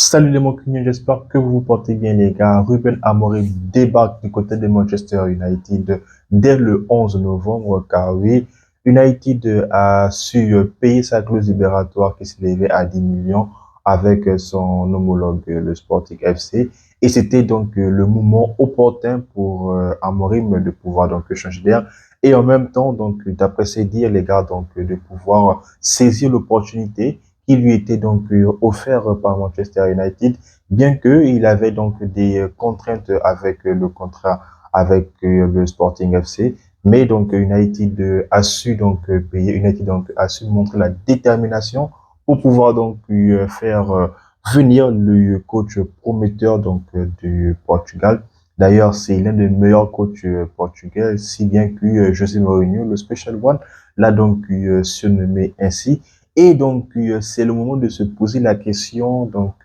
Salut les moquignos, j'espère que vous vous portez bien les gars. Ruben Amorim débarque du côté de Manchester United dès le 11 novembre car oui, United a su payer sa clause libératoire qui s'élevait à 10 millions avec son homologue le Sporting FC et c'était donc le moment opportun pour Amorim de pouvoir donc changer d'air et en même temps donc d'après ses dires les gars donc de pouvoir saisir l'opportunité qui lui était donc offert par Manchester United, bien que il avait donc des contraintes avec le contrat avec le Sporting FC. Mais donc United a su donc payer, United donc a su montrer la détermination pour pouvoir donc faire venir le coach prometteur donc du Portugal. D'ailleurs, c'est l'un des meilleurs coachs portugais, si bien que José Mourinho, le Special One, l'a donc surnommé ainsi. Et donc, c'est le moment de se poser la question, donc,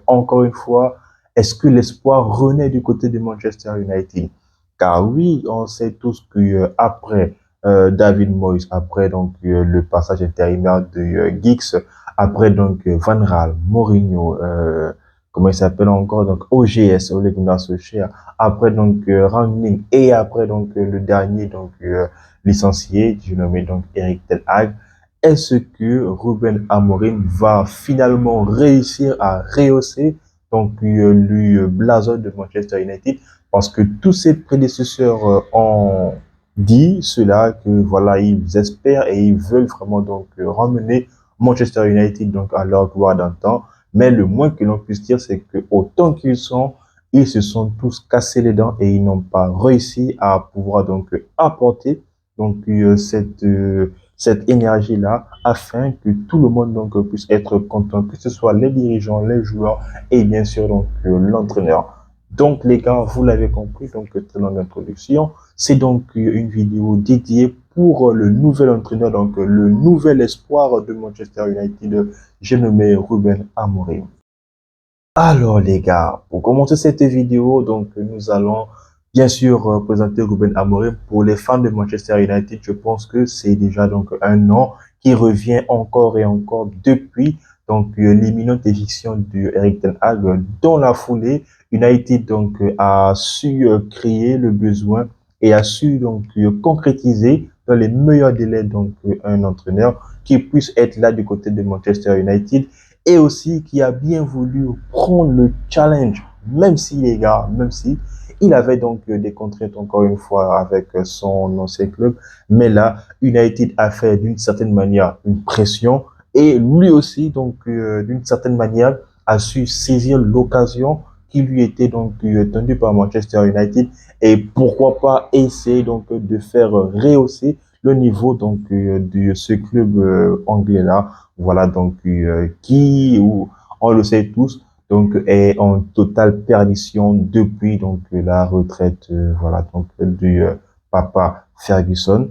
encore une fois, est-ce que l'espoir renaît du côté de Manchester United? Car oui, on sait tous que après David Moyes, après donc le passage intérimaire de Giggs, après donc Van Gaal, Mourinho, comment il s'appelle encore, donc OGS, Ole Gunnar Solskjaer, après donc Rangnick et après donc le dernier donc licencié, je nommé donc Eric Ten Hag. Est-ce que Ruben Amorim va finalement réussir à rehausser donc le blason de Manchester United parce que tous ses prédécesseurs ont dit cela que voilà ils espèrent et ils veulent vraiment donc ramener Manchester United donc à leur gloire d'antan, mais le moins que l'on puisse dire c'est que autant qu'ils sont ils se sont tous cassés les dents et ils n'ont pas réussi à pouvoir donc apporter donc cette énergie-là afin que tout le monde donc puisse être content, que ce soit les dirigeants, les joueurs et bien sûr donc l'entraîneur. Donc les gars, vous l'avez compris, donc très longue introduction. C'est donc une vidéo dédiée pour le nouvel entraîneur, donc le nouvel espoir de Manchester United, j'ai nommé Ruben Amorim. Alors les gars, pour commencer cette vidéo, donc nous allons bien sûr présenter Ruben Amorim. Pour les fans de Manchester United, je pense que c'est déjà donc un nom qui revient encore et encore depuis donc l'imminente éviction de Eric Ten Hag. Dans la foulée, United donc a su créer le besoin et a su donc concrétiser dans les meilleurs délais donc un entraîneur qui puisse être là du côté de Manchester United et aussi qui a bien voulu prendre le challenge, même si les gars, même si il avait donc des contraintes encore une fois avec son ancien club, mais là, United a fait d'une certaine manière une pression et lui aussi donc d'une certaine manière a su saisir l'occasion qui lui était donc tendue par Manchester United et pourquoi pas essayer donc de faire rehausser le niveau donc de ce club anglais là, voilà donc qui ou on le sait tous donc est en totale perdition depuis donc la retraite voilà donc du papa Ferguson.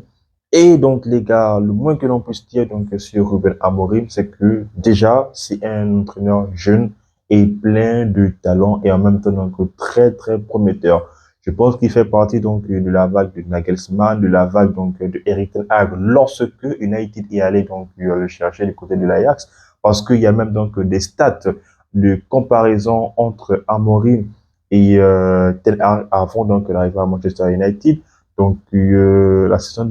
Et donc les gars, le moins que l'on puisse dire donc sur Ruben Amorim, c'est que déjà c'est un entraîneur jeune et plein de talent et en même temps donc très très prometteur. Je pense qu'il fait partie donc de la vague de Nagelsmann, de la vague donc de Erik ten Hag lorsque United est allé donc le chercher du côté de l'Ajax, parce qu'il y a même donc des stats de comparaison entre Amorim et Ten Hag avant donc l'arrivée à Manchester United. Donc la saison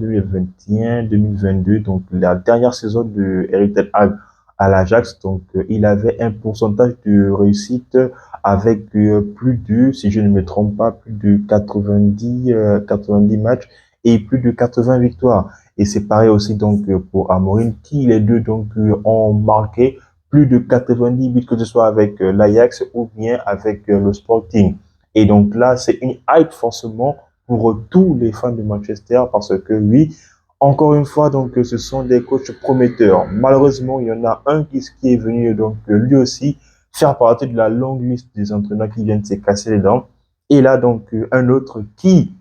2021-2022, donc la dernière saison de Erik ten Hag à l'Ajax, donc il avait un pourcentage de réussite avec plus de, si je ne me trompe pas, plus de 90 matchs et plus de 80 victoires. Et c'est pareil aussi donc pour Amorim, qui les deux donc ont marqué plus de 90 buts, que ce soit avec l'Ajax ou bien avec le Sporting. Et donc là, c'est une hype forcément pour tous les fans de Manchester parce que oui, encore une fois, donc ce sont des coachs prometteurs. Malheureusement, il y en a un qui est venu donc lui aussi faire partie de la longue liste des entraîneurs qui viennent se casser les dents. Et là donc un autre qui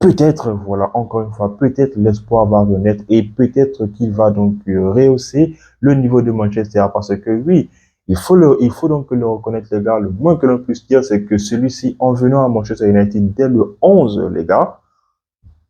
peut-être, voilà, encore une fois, peut-être l'espoir va renaître et peut-être qu'il va donc rehausser le niveau de Manchester parce que oui, il faut donc le reconnaître, les gars. Le moins que l'on puisse dire, c'est que celui-ci, en venant à Manchester United dès le 11, les gars,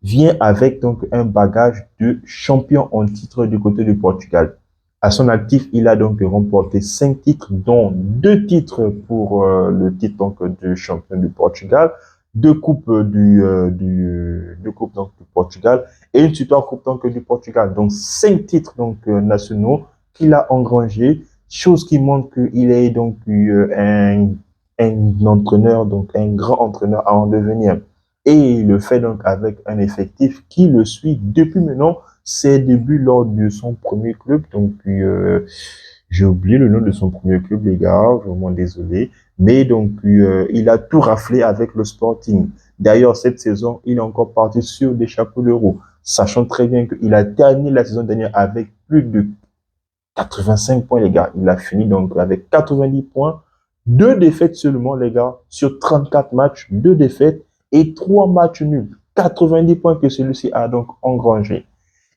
vient avec donc un bagage de champion en titre du côté du Portugal. À son actif, il a donc remporté 5 titres, dont 2 titres pour le titre donc de champion du Portugal, 2 coupes deux coupes donc du Portugal et une super coupe donc du Portugal. Donc 5 titres donc nationaux qu'il a engrangé, chose qui montre qu'il est donc un entraîneur, donc un grand entraîneur à en devenir. Et il le fait donc avec un effectif qui le suit depuis maintenant ses débuts lors de son premier club. Donc, j'ai oublié le nom de son premier club, les gars, vraiment désolé. Mais donc, il a tout raflé avec le Sporting. D'ailleurs, cette saison, il est encore parti sur des chapeaux de roue, sachant très bien qu'il a terminé la saison dernière avec plus de 85 points, les gars. Il a fini donc avec 90 points, 2 défaites seulement, les gars, sur 34 matchs, 2 défaites et 3 matchs nuls. 90 points que celui-ci a donc engrangé.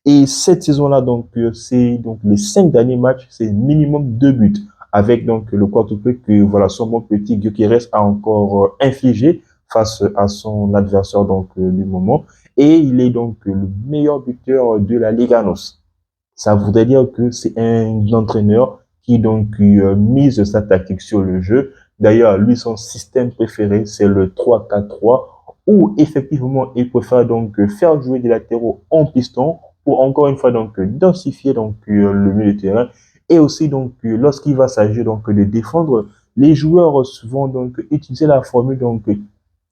Et cette saison-là, donc, c'est donc les 5 derniers matchs, c'est minimum 2 buts. Avec donc le quadruplé que voilà son bon petit Gyökeres a encore infligé face à son adversaire donc du moment. Et il est donc le meilleur buteur de la Liga NOS. Ça voudrait dire que c'est un entraîneur qui donc mise sa tactique sur le jeu. D'ailleurs, lui, son système préféré, c'est le 3-4-3, où effectivement, il préfère donc faire jouer des latéraux en piston pour encore une fois donc densifier donc le milieu de terrain. Et aussi donc lorsqu'il va s'agir donc de défendre, les joueurs vont donc utiliser la formule donc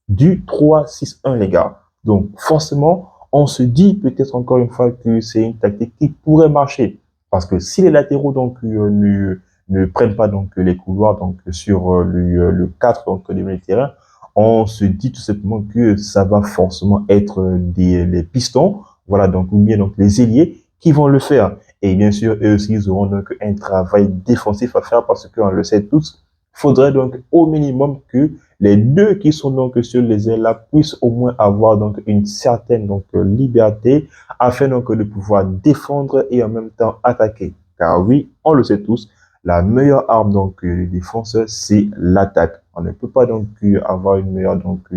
du 3-6-1, les gars. Donc, forcément, on se dit peut-être encore une fois que c'est une tactique qui pourrait marcher. Parce que si les latéraux donc ne prennent pas donc les couloirs donc sur le 4 donc du milieu de terrain, on se dit tout simplement que ça va forcément être les pistons, voilà donc ou bien donc les ailiers qui vont le faire. Et bien sûr, eux aussi, ils auront donc un travail défensif à faire parce qu'on le sait tous, il faudrait donc au minimum que les deux qui sont donc sur les ailes là puissent au moins avoir donc une certaine donc liberté afin donc de pouvoir défendre et en même temps attaquer. Car oui, on le sait tous, la meilleure arme donc du défenseur c'est l'attaque. On ne peut pas donc avoir une meilleure donc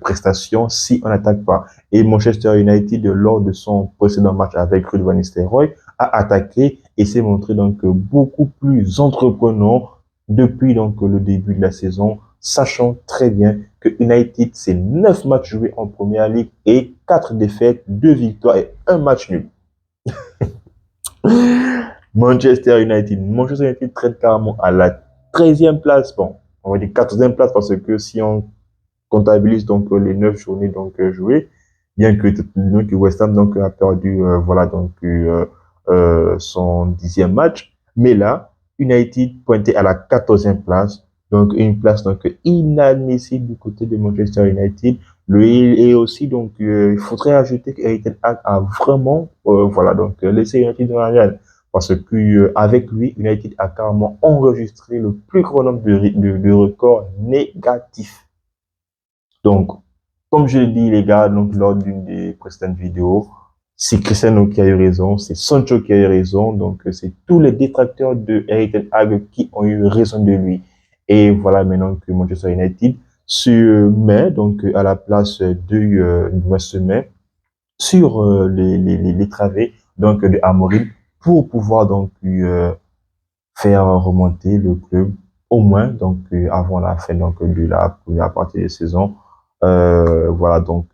prestation si on n'attaque pas. Et Manchester United lors de son précédent match avec Ruud van Nistelrooy a attaqué et s'est montré donc beaucoup plus entreprenant depuis donc le début de la saison, sachant très bien que United, c'est 9 matchs joués en première ligue et 4 défaites, 2 victoires et un match nul. Manchester United traite carrément à la 13e place. Bon, on va dire 14e place parce que si on comptabilise donc les 9 journées donc jouées, bien que West Ham donc a perdu voilà donc son 10e match, mais là United pointé à la 14e place, donc une place donc inadmissible du côté de Manchester United. Et aussi donc il faudrait ajouter que Ten Hag a vraiment voilà donc laissé United dans la reine parce que avec lui United a carrément enregistré le plus grand nombre de records négatifs. Donc, comme je l'ai dit, les gars, donc, lors d'une des précédentes vidéos, c'est Cristiano qui a eu raison, c'est Sancho qui a eu raison, donc, c'est tous les détracteurs de Erik ten Hag qui ont eu raison de lui. Et voilà maintenant que Manchester United se met, donc, à la place se met sur les travées, donc, de Amorim pour pouvoir, donc, faire remonter le club au moins donc avant la fin donc de la première partie de saison voilà donc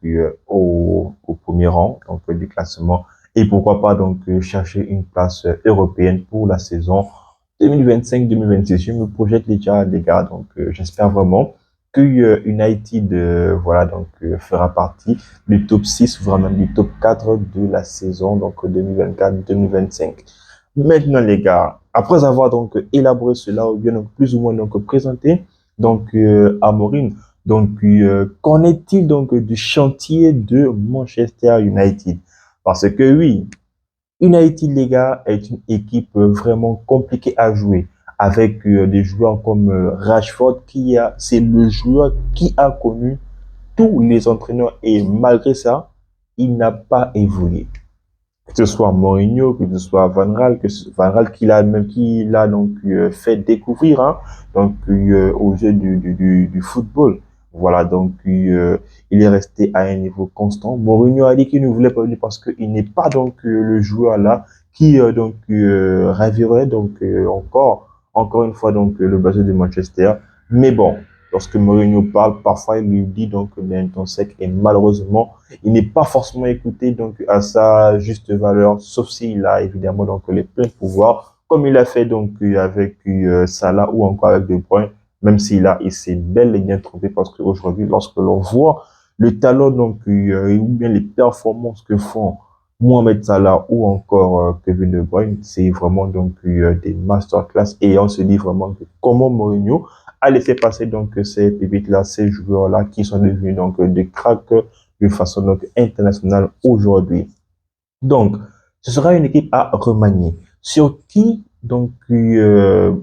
au premier rang donc du classement et pourquoi pas donc chercher une place européenne pour la saison 2025-2026. Je me projette déjà les gars donc j'espère vraiment que United voilà donc fera partie du top 6 voire même du top 4 de la saison donc 2024-2025. Maintenant, les gars, après avoir donc élaboré cela, ou bien donc plus ou moins donc présenté, donc Amorim, donc qu'en est-il donc du chantier de Manchester United? Parce que oui, United, les gars, est une équipe vraiment compliquée à jouer, avec des joueurs comme Rashford, c'est le joueur qui a connu tous les entraîneurs et malgré ça, il n'a pas évolué que ce soit Mourinho, que ce soit Van Gaal, Van Gaal qui l'a donc fait découvrir hein, donc aux yeux du football. Voilà, donc il est resté à un niveau constant. Mourinho a dit qu'il ne voulait pas lui parce qu'il n'est pas donc le joueur là qui ravirait encore une fois donc le blason de Manchester. Mais bon, lorsque Mourinho parle, parfois il lui dit donc d'un ton sec et malheureusement il n'est pas forcément écouté donc à sa juste valeur, sauf s'il a évidemment donc les pleins pouvoirs, comme il a fait donc avec Salah ou encore avec De Bruyne, même il s'est bel et bien trompé parce qu'aujourd'hui, lorsque l'on voit le talent donc ou bien les performances que font Mohamed Salah ou encore Kevin De Bruyne, c'est vraiment donc des masterclass et on se dit vraiment que comment Mourinho a laissé passer donc ces pépites-là, ces joueurs-là qui sont devenus donc des cracks de façon donc internationale aujourd'hui. Donc, ce sera une équipe à remanier. Sur qui, donc,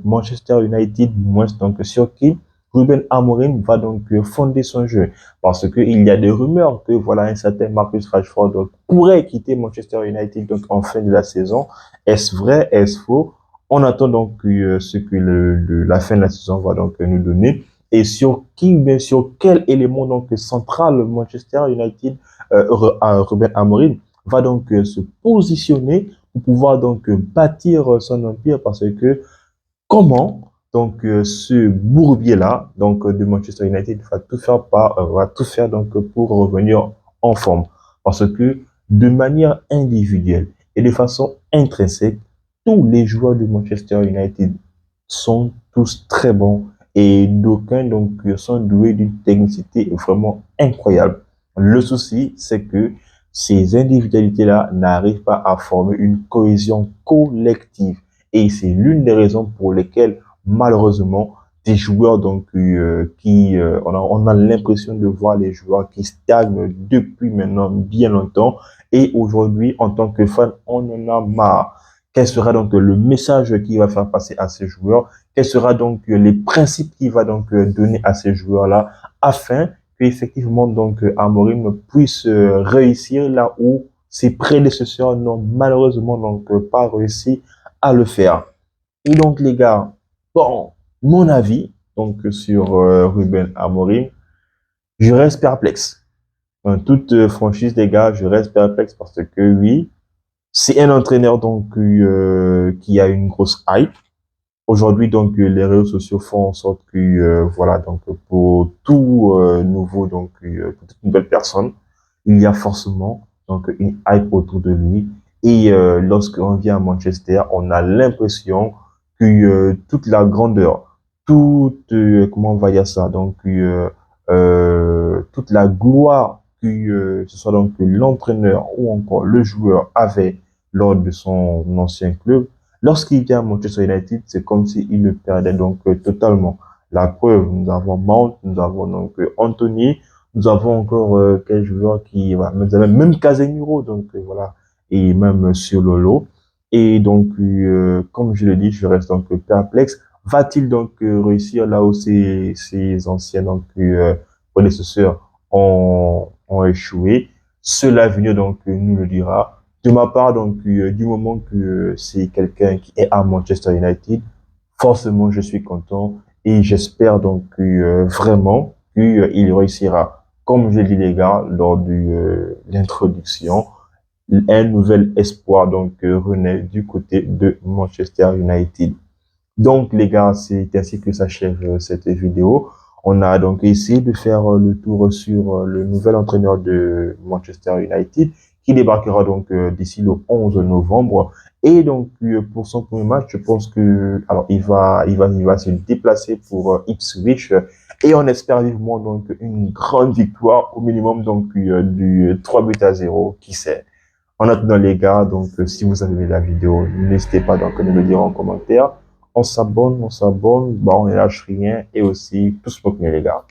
Manchester United, moins, donc, sur qui Ruben Amorim va donc fonder son jeu. Parce que il y a des rumeurs que, voilà, un certain Marcus Rashford donc, pourrait quitter Manchester United donc, en fin de la saison. Est-ce vrai? Est-ce faux? On attend donc ce que la fin de la saison va donc nous donner. Et sur qui, bien sûr, quel élément donc central Manchester United, Ruben Amorim va donc se positionner pour pouvoir donc bâtir son empire parce que comment donc ce bourbier-là donc de Manchester United va tout faire donc pour revenir en forme parce que de manière individuelle et de façon intrinsèque tous les joueurs de Manchester United sont tous très bons et d'aucuns donc sont doués d'une technicité vraiment incroyable. Le souci c'est que ces individualités-là n'arrivent pas à former une cohésion collective. Et c'est l'une des raisons pour lesquelles, malheureusement, des joueurs on a l'impression de voir les joueurs qui stagnent depuis maintenant bien longtemps. Et aujourd'hui, en tant que fan, on en a marre. Quel sera donc le message qu'il va faire passer à ces joueurs? Quels sera donc les principes qu'il va donc donner à ces joueurs-là afin qu'effectivement donc Amorim puisse réussir là où ses prédécesseurs n'ont malheureusement donc pas réussi à le faire. Et donc les gars, bon, mon avis donc sur Ruben Amorim, je reste perplexe. En toute franchise les gars, je reste perplexe parce que oui, c'est un entraîneur donc qui a une grosse hype. Aujourd'hui, donc, les réseaux sociaux font en sorte que, voilà, donc, pour tout nouveau, donc, pour toute nouvelle personne, il y a forcément, donc, une hype autour de lui. Et lorsqu'on vient à Manchester, on a l'impression que toute la grandeur, toute, comment on va dire ça, donc, toute la gloire que ce soit donc l'entraîneur ou encore le joueur avait lors de son ancien club, lorsqu'il vient à Manchester United, c'est comme s'il le perdait donc totalement. La preuve, nous avons Mount, nous avons donc Anthony, nous avons encore quel joueur qui, voilà, nous avons même Casemiro, donc voilà, et même sur Lolo. Et donc, comme je le dis, je reste donc perplexe. Va-t-il donc réussir là où ses anciens donc prédécesseurs ont échoué? Cela l'avenir donc nous le dira. De ma part, donc, du moment que c'est quelqu'un qui est à Manchester United, forcément, je suis content et j'espère donc vraiment qu'il réussira. Comme je l'ai dit, les gars, lors de l'introduction, un nouvel espoir donc renaît du côté de Manchester United. Donc, les gars, c'est ainsi que s'achève cette vidéo. On a donc essayé de faire le tour sur le nouvel entraîneur de Manchester United qui débarquera donc d'ici le 11 novembre. Et donc, pour son premier match, je pense que, alors, il va se déplacer pour Ipswich et on espère vivement donc une grande victoire au minimum donc du 3-0, qui sait. En attendant les gars, donc si vous avez aimé la vidéo, n'hésitez pas donc à nous le dire en commentaire. On s'abonne, bah on ne lâche rien et aussi tout ce qu'on les gars.